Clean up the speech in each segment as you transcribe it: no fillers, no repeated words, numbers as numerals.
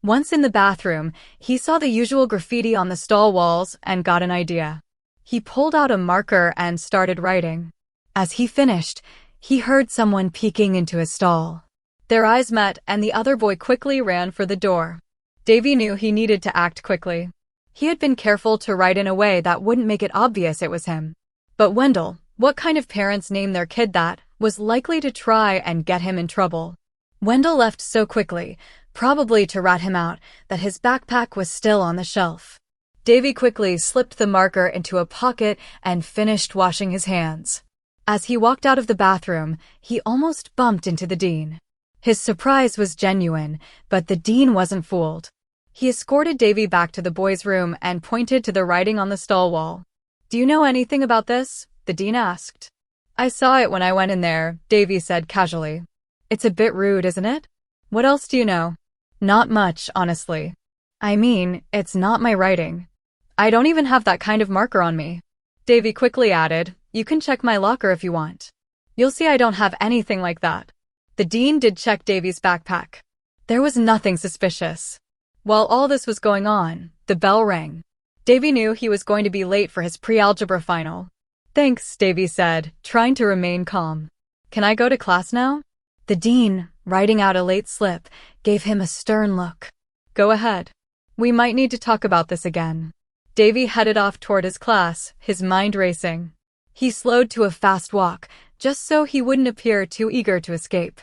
Once in the bathroom, he saw the usual graffiti on the stall walls and got an idea. He pulled out a marker and started writing. As he finished, he heard someone peeking into his stall. Their eyes met and the other boy quickly ran for the door. Davey knew he needed to act quickly. He had been careful to write in a way that wouldn't make it obvious it was him. But Wendell, what kind of parents name their kid that, was likely to try and get him in trouble. Wendell left so quickly, probably to rat him out, that his backpack was still on the shelf. Davey quickly slipped the marker into a pocket and finished washing his hands. As he walked out of the bathroom, he almost bumped into the dean. His surprise was genuine, but the dean wasn't fooled. He escorted Davey back to the boys' room and pointed to the writing on the stall wall. "Do you know anything about this?" the dean asked. "I saw it when I went in there," Davey said casually. "It's a bit rude, isn't it? What else do you know?" "Not much, honestly. I mean, it's not my writing. I don't even have that kind of marker on me." Davey quickly added, "You can check my locker if you want. You'll see I don't have anything like that." The dean did check Davey's backpack. There was nothing suspicious. While all this was going on, the bell rang. Davey knew he was going to be late for his pre-algebra final. "Thanks," Davey said, trying to remain calm. "Can I go to class now?" The dean, writing out a late slip, gave him a stern look. "Go ahead. We might need to talk about this again." Davey headed off toward his class, his mind racing. He slowed to a fast walk, just so he wouldn't appear too eager to escape.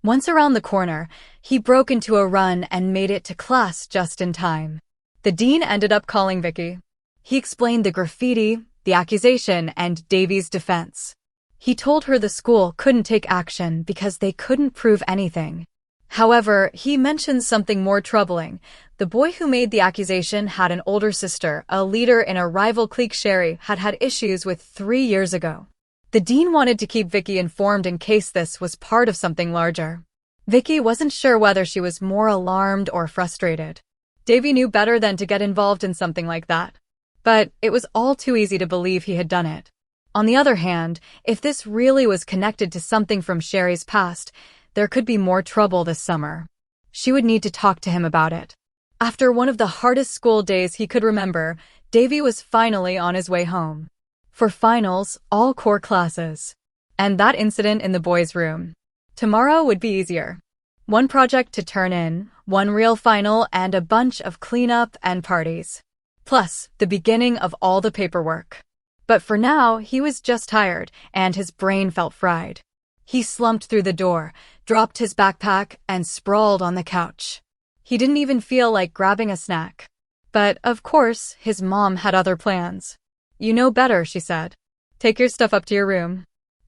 Once around the corner, he broke into a run and made it to class just in time. The dean ended up calling Vicki. He explained the graffiti, the accusation, and Davey's defense. He told her the school couldn't take action because they couldn't prove anything. However, he mentioned something more troubling. The boy who made the accusation had an older sister, a leader in a rival clique Sherry had had issues with 3 years ago. The dean wanted to keep Vicki informed in case this was part of something larger. Vicki wasn't sure whether she was more alarmed or frustrated. Davey knew better than to get involved in something like that. But it was all too easy to believe he had done it. On the other hand, if this really was connected to something from Sherry's past, there could be more trouble this summer. She would need to talk to him about it. After one of the hardest school days he could remember, Davey was finally on his way home. For finals, all core classes. And that incident in the boys' room. Tomorrow would be easier. One project to turn in, one real final, and a bunch of cleanup and parties. Plus, the beginning of all the paperwork. But for now, he was just tired, and his brain felt fried. He slumped through the door, dropped his backpack, and sprawled on the couch. He didn't even feel like grabbing a snack. But, of course, his mom had other plans. "You know better," she said. "Take your stuff up to your room.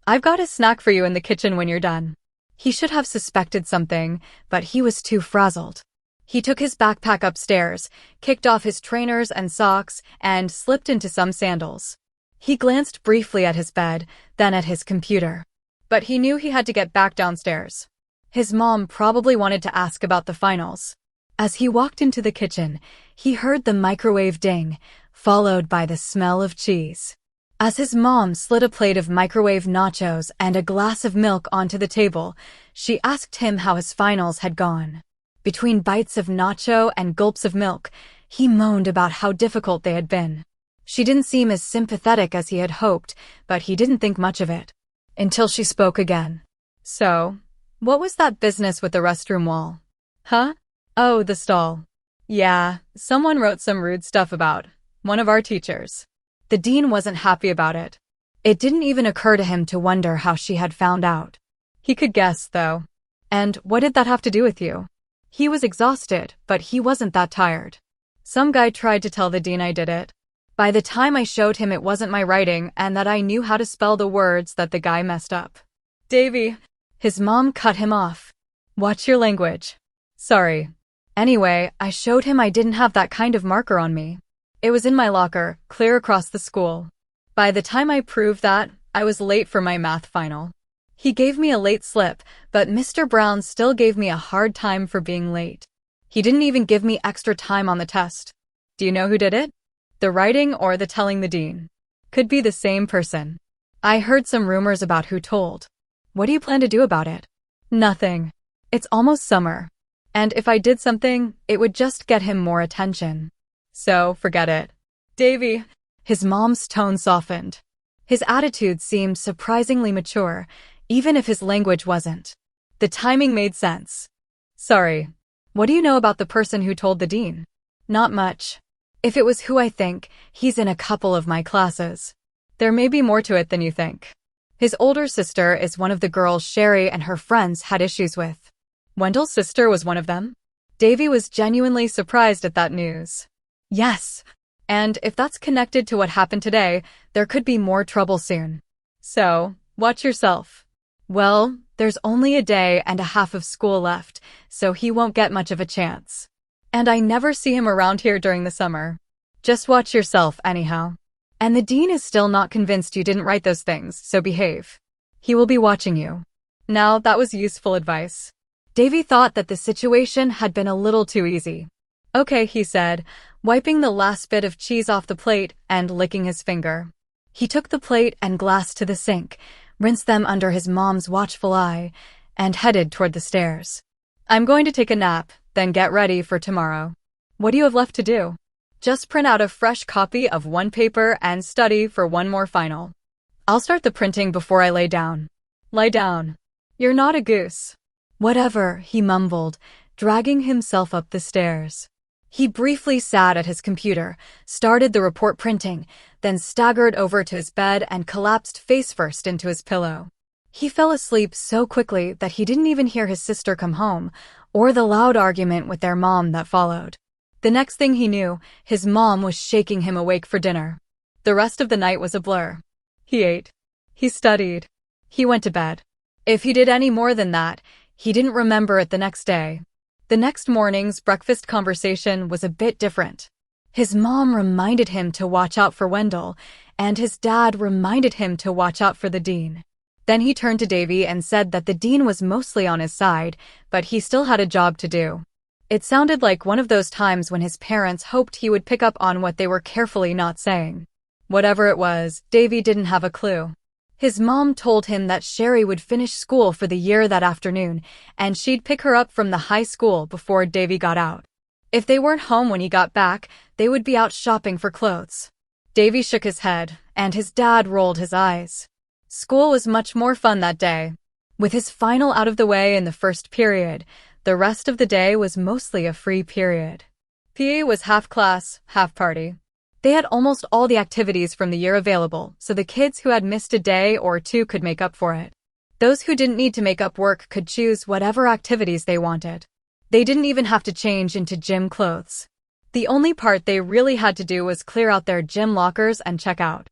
I've got a snack for you in the kitchen when you're done." He should have suspected something, but he was too frazzled. He took his backpack upstairs, kicked off his trainers and socks, and slipped into some sandals. He glanced briefly at his bed, then at his computer. But he knew he had to get back downstairs. His mom probably wanted to ask about the finals. As he walked into the kitchen, he heard the microwave ding, followed by the smell of cheese. As his mom slid a plate of microwave nachos and a glass of milk onto the table, she asked him how his finals had gone. Between bites of nacho and gulps of milk, he moaned about how difficult they had been. She didn't seem as sympathetic as he had hoped, but he didn't think much of it. Until she spoke again. "So, what was that business with the restroom wall?" "Huh? Oh, the stall. Yeah, someone wrote some rude stuff about one of our teachers." The dean wasn't happy about it. It didn't even occur to him to wonder how she had found out. He could guess, though. "And what did that have to do with you?" He was exhausted, but he wasn't that tired. "Some guy tried to tell the dean I did it. By the time I showed him it wasn't my writing and that I knew how to spell the words that the guy messed up." "Davey." His mom cut him off. "Watch your language." "Sorry. Anyway, I showed him I didn't have that kind of marker on me. It was in my locker, clear across the school. By the time I proved that, I was late for my math final. He gave me a late slip, but Mr. Brown still gave me a hard time for being late. He didn't even give me extra time on the test. Do you know who did it? The writing or the telling the dean? Could be the same person. I heard some rumors about who told. What do you plan to do about it?" "Nothing. It's almost summer. And if I did something, it would just get him more attention. So, forget it. Davey. His mom's tone softened. His attitude seemed surprisingly mature, even if his language wasn't. The timing made sense. Sorry. What do you know about the person who told the dean? Not much. If it was who I think, he's in a couple of my classes. There may be more to it than you think. His older sister is one of the girls Sherry and her friends had issues with. Wendell's sister was one of them? Davey was genuinely surprised at that news. Yes. And if that's connected to what happened today, there could be more trouble soon. So, watch yourself. Well, there's only a day and a half of school left, so he won't get much of a chance. And I never see him around here during the summer. Just watch yourself, anyhow. And the dean is still not convinced you didn't write those things, so behave. He will be watching you. Now, that was useful advice. Davey thought that the situation had been a little too easy. Okay, he said, wiping the last bit of cheese off the plate and licking his finger. He took the plate and glass to the sink, rinsed them under his mom's watchful eye, and headed toward the stairs. I'm going to take a nap, then get ready for tomorrow. What do you have left to do? Just print out a fresh copy of one paper and study for one more final. I'll start the printing before I lay down. Lie down. You're not a goose. Whatever, he mumbled, dragging himself up the stairs. He briefly sat at his computer, started the report printing, then staggered over to his bed and collapsed face first into his pillow. He fell asleep so quickly that he didn't even hear his sister come home, or the loud argument with their mom that followed. The next thing he knew, his mom was shaking him awake for dinner. The rest of the night was a blur. He ate. He studied. He went to bed. If he did any more than that, he didn't remember it the next day. The next morning's breakfast conversation was a bit different. His mom reminded him to watch out for Wendell, and his dad reminded him to watch out for the dean. Then he turned to Davey and said that the dean was mostly on his side, but he still had a job to do. It sounded like one of those times when his parents hoped he would pick up on what they were carefully not saying. Whatever it was, Davey didn't have a clue. His mom told him that Sherry would finish school for the year that afternoon, and she'd pick her up from the high school before Davey got out. If they weren't home when he got back, they would be out shopping for clothes. Davey shook his head, and his dad rolled his eyes. School was much more fun that day. With his final out of the way in the first period, the rest of the day was mostly a free period. PE was half class, half party. They had almost all the activities from the year available, so the kids who had missed a day or two could make up for it. Those who didn't need to make up work could choose whatever activities they wanted. They didn't even have to change into gym clothes. The only part they really had to do was clear out their gym lockers and check out.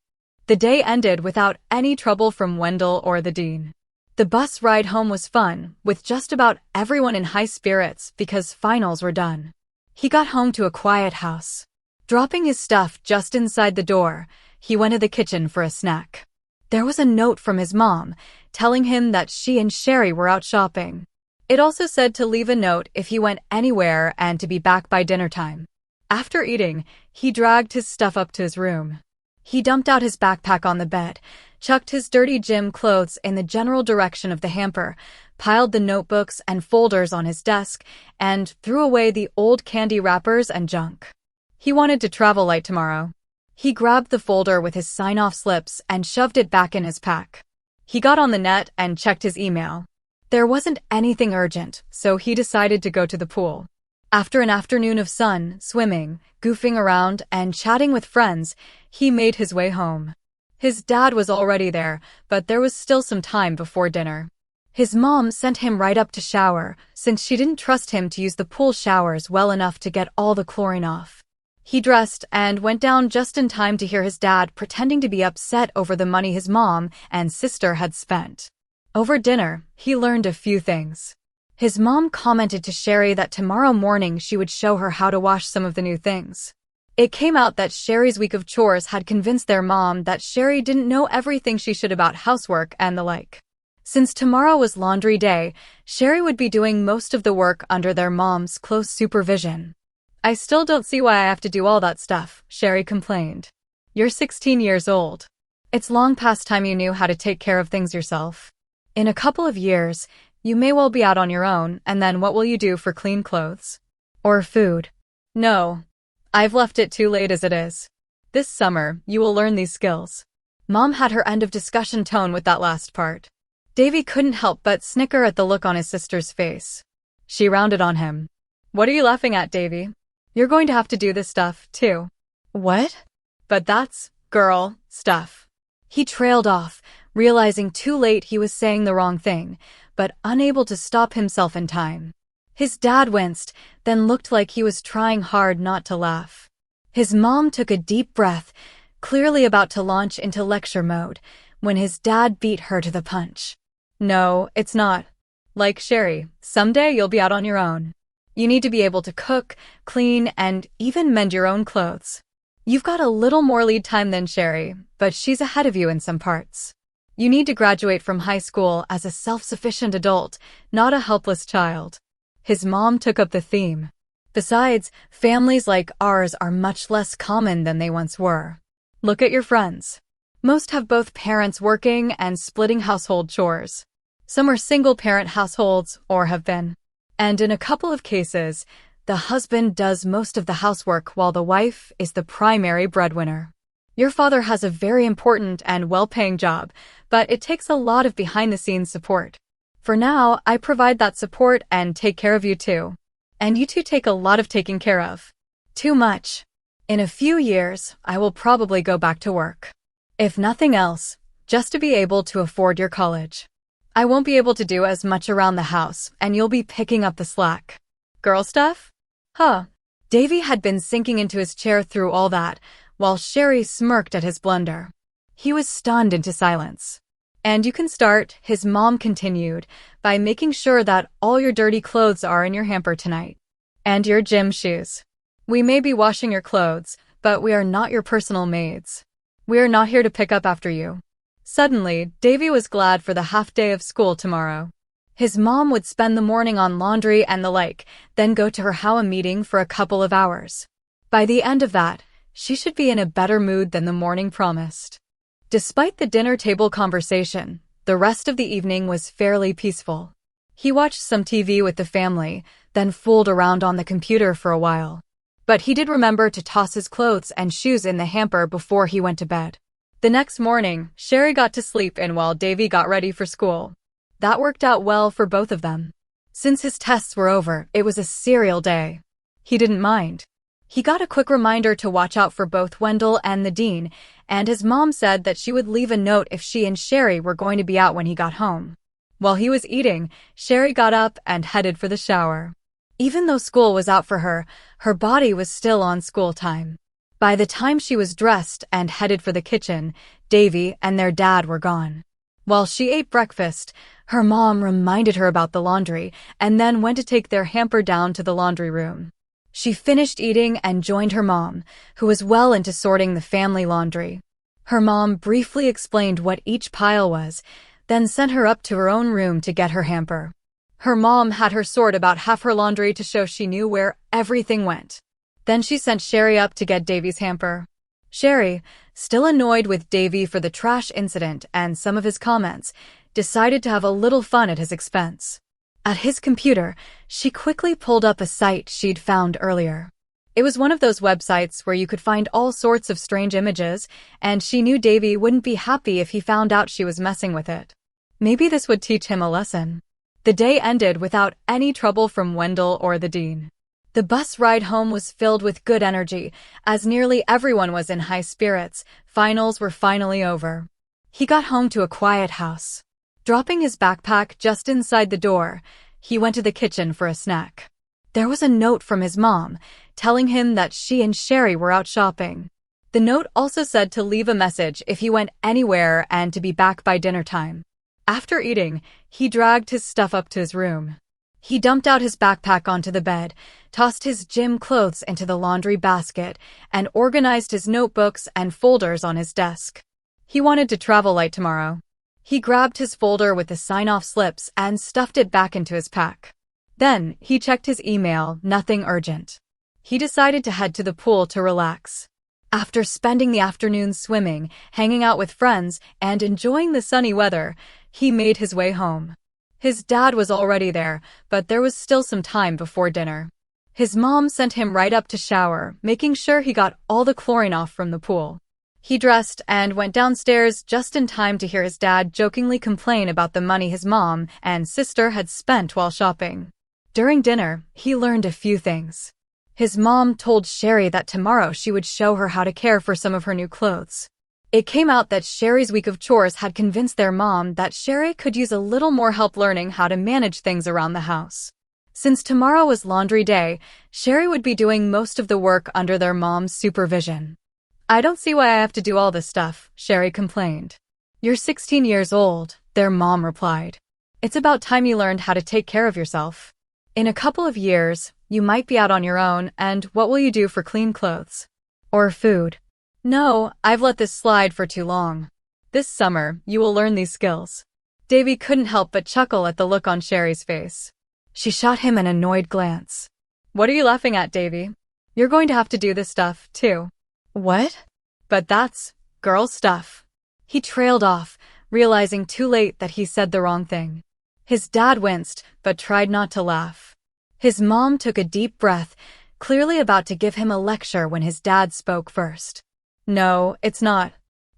The day ended without any trouble from Wendell or the dean. The bus ride home was fun, with just about everyone in high spirits because finals were done. He got home to a quiet house. Dropping his stuff just inside the door, he went to the kitchen for a snack. There was a note from his mom, telling him that she and Sherry were out shopping. It also said to leave a note if he went anywhere and to be back by dinner time. After eating, he dragged his stuff up to his room. He dumped out his backpack on the bed, chucked his dirty gym clothes in the general direction of the hamper, piled the notebooks and folders on his desk, and threw away the old candy wrappers and junk. He wanted to travel light tomorrow. He grabbed the folder with his sign-off slips and shoved it back in his pack. He got on the net and checked his email. There wasn't anything urgent, so he decided to go to the pool. After an afternoon of sun, swimming, goofing around, and chatting with friends, he made his way home. His dad was already there, but there was still some time before dinner. His mom sent him right up to shower, since she didn't trust him to use the pool showers well enough to get all the chlorine off. He dressed and went down just in time to hear his dad pretending to be upset over the money his mom and sister had spent. Over dinner, he learned a few things. His mom commented to Sherry that tomorrow morning she would show her how to wash some of the new things. It came out that Sherry's week of chores had convinced their mom that Sherry didn't know everything she should about housework and the like. Since tomorrow was laundry day, Sherry would be doing most of the work under their mom's close supervision. I still don't see why I have to do all that stuff, Sherry complained. You're 16 years old. It's long past time you knew how to take care of things yourself. In a couple of years, You may well be out on your own, and then what will you do for clean clothes? Or food? No. I've left it too late as it is. This summer, you will learn these skills. Mom had her end of discussion tone with that last part. Davey couldn't help but snicker at the look on his sister's face. She rounded on him. What are you laughing at, Davey? You're going to have to do this stuff, too. What? But that's, girl, stuff. He trailed off, realizing too late he was saying the wrong thing, but unable to stop himself in time. His dad winced, then looked like he was trying hard not to laugh. His mom took a deep breath, clearly about to launch into lecture mode, when his dad beat her to the punch. No, it's not. Like Sherry, someday you'll be out on your own. You need to be able to cook, clean, and even mend your own clothes. You've got a little more lead time than Sherry, but she's ahead of you in some parts. You need to graduate from high school as a self-sufficient adult, not a helpless child. His mom took up the theme. Besides, families like ours are much less common than they once were. Look at your friends. Most have both parents working and splitting household chores. Some are single-parent households or have been. And in a couple of cases, the husband does most of the housework while the wife is the primary breadwinner. Your father has a very important and well-paying job, but it takes a lot of behind-the-scenes support. For now, I provide that support and take care of you too. And you two take a lot of taking care of. Too much. In a few years, I will probably go back to work. If nothing else, just to be able to afford your college. I won't be able to do as much around the house, and you'll be picking up the slack. Girl stuff? Huh. Davey had been sinking into his chair through all that, while Sherry smirked at his blunder. He was stunned into silence. And you can start, his mom continued, by making sure that all your dirty clothes are in your hamper tonight. And your gym shoes. We may be washing your clothes, but we are not your personal maids. We are not here to pick up after you. Suddenly, Davey was glad for the half day of school tomorrow. His mom would spend the morning on laundry and the like, then go to her HOA meeting for a couple of hours. By the end of that, she should be in a better mood than the morning promised. Despite the dinner table conversation, the rest of the evening was fairly peaceful. He watched some TV with the family, then fooled around on the computer for a while. But he did remember to toss his clothes and shoes in the hamper before he went to bed. The next morning, Sherry got to sleep in while Davey got ready for school. That worked out well for both of them. Since his tests were over, it was a serial day. He didn't mind. He got a quick reminder to watch out for both Wendell and the dean, and his mom said that she would leave a note if she and Sherry were going to be out when he got home. While he was eating, Sherry got up and headed for the shower. Even though school was out for her, her body was still on school time. By the time she was dressed and headed for the kitchen, Davey and their dad were gone. While she ate breakfast, her mom reminded her about the laundry and then went to take their hamper down to the laundry room. She finished eating and joined her mom, who was well into sorting the family laundry. Her mom briefly explained what each pile was, then sent her up to her own room to get her hamper. Her mom had her sort about half her laundry to show she knew where everything went. Then she sent Sherry up to get Davey's hamper. Sherry, still annoyed with Davey for the trash incident and some of his comments, decided to have a little fun at his expense. At his computer, she quickly pulled up a site she'd found earlier. It was one of those websites where you could find all sorts of strange images, and she knew Davey wouldn't be happy if he found out she was messing with it. Maybe this would teach him a lesson. The day ended without any trouble from Wendell or the dean. The bus ride home was filled with good energy, as nearly everyone was in high spirits. Finals were finally over. He got home to a quiet house. Dropping his backpack just inside the door, he went to the kitchen for a snack. There was a note from his mom, telling him that she and Sherry were out shopping. The note also said to leave a message if he went anywhere and to be back by dinner time. After eating, he dragged his stuff up to his room. He dumped out his backpack onto the bed, tossed his gym clothes into the laundry basket, and organized his notebooks and folders on his desk. He wanted to travel light tomorrow. He grabbed his folder with the sign-off slips and stuffed it back into his pack. Then, he checked his email, nothing urgent. He decided to head to the pool to relax. After spending the afternoon swimming, hanging out with friends, and enjoying the sunny weather, he made his way home. His dad was already there, but there was still some time before dinner. His mom sent him right up to shower, making sure he got all the chlorine off from the pool. He dressed and went downstairs just in time to hear his dad jokingly complain about the money his mom and sister had spent while shopping. During dinner, he learned a few things. His mom told Sherry that tomorrow she would show her how to care for some of her new clothes. It came out that Sherry's week of chores had convinced their mom that Sherry could use a little more help learning how to manage things around the house. Since tomorrow was laundry day, Sherry would be doing most of the work under their mom's supervision. "I don't see why I have to do all this stuff," Sherry complained. "You're 16 years old," their mom replied. "It's about time you learned how to take care of yourself. In a couple of years, you might be out on your own, and what will you do for clean clothes? Or food? No, I've let this slide for too long. This summer, you will learn these skills." Davey couldn't help but chuckle at the look on Sherry's face. She shot him an annoyed glance. "What are you laughing at, Davey? You're going to have to do this stuff, too." "What?" "But that's girl stuff." He trailed off, realizing too late that he said the wrong thing. His dad winced, but tried not to laugh. His mom took a deep breath, clearly about to give him a lecture when his dad spoke first. "No, it's not.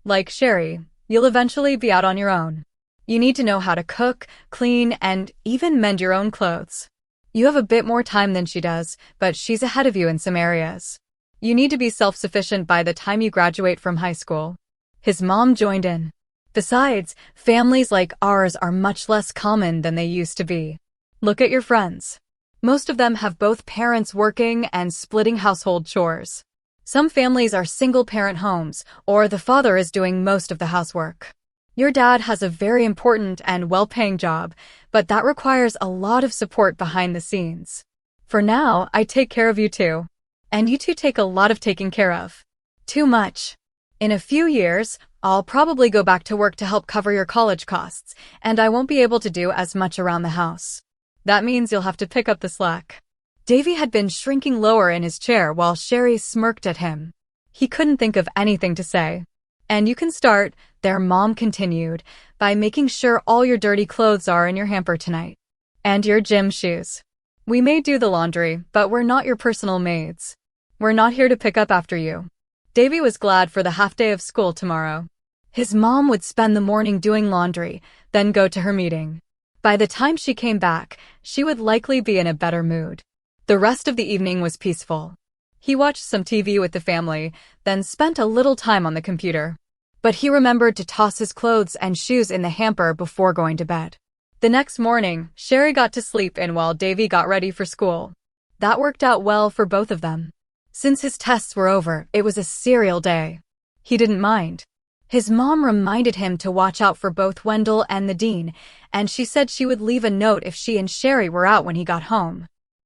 Like Sherry, you'll eventually be out on your own. You need to know how to cook, clean, and even mend your own clothes. You have a bit more time than she does, but she's ahead of you in some areas. You need to be self-sufficient by the time you graduate from high school." His mom joined in. "Besides, families like ours are much less common than they used to be. Look at your friends. Most of them have both parents working and splitting household chores. Some families are single-parent homes, or the father is doing most of the housework. Your dad has a very important and well-paying job, but that requires a lot of support behind the scenes. For now, I take care of you too. And you two take a lot of taking care of. Too much. In a few years, I'll probably go back to work to help cover your college costs, and I won't be able to do as much around the house. That means you'll have to pick up the slack." Davey had been shrinking lower in his chair while Sherry smirked at him. He couldn't think of anything to say. "And you can start," their mom continued, "by making sure all your dirty clothes are in your hamper tonight. And your gym shoes. We may do the laundry, but we're not your personal maids. We're not here to pick up after you." Davey was glad for the half-day of school tomorrow. His mom would spend the morning doing laundry, then go to her meeting. By the time she came back, she would likely be in a better mood. The rest of the evening was peaceful. He watched some TV with the family, then spent a little time on the computer. But he remembered to toss his clothes and shoes in the hamper before going to bed. The next morning, Sherry got to sleep in while Davey got ready for school. That worked out well for both of them. Since his tests were over, it was a serial day. He didn't mind. His mom reminded him to watch out for both Wendell and the dean, and she said she would leave a note if she and Sherry were out when he got home.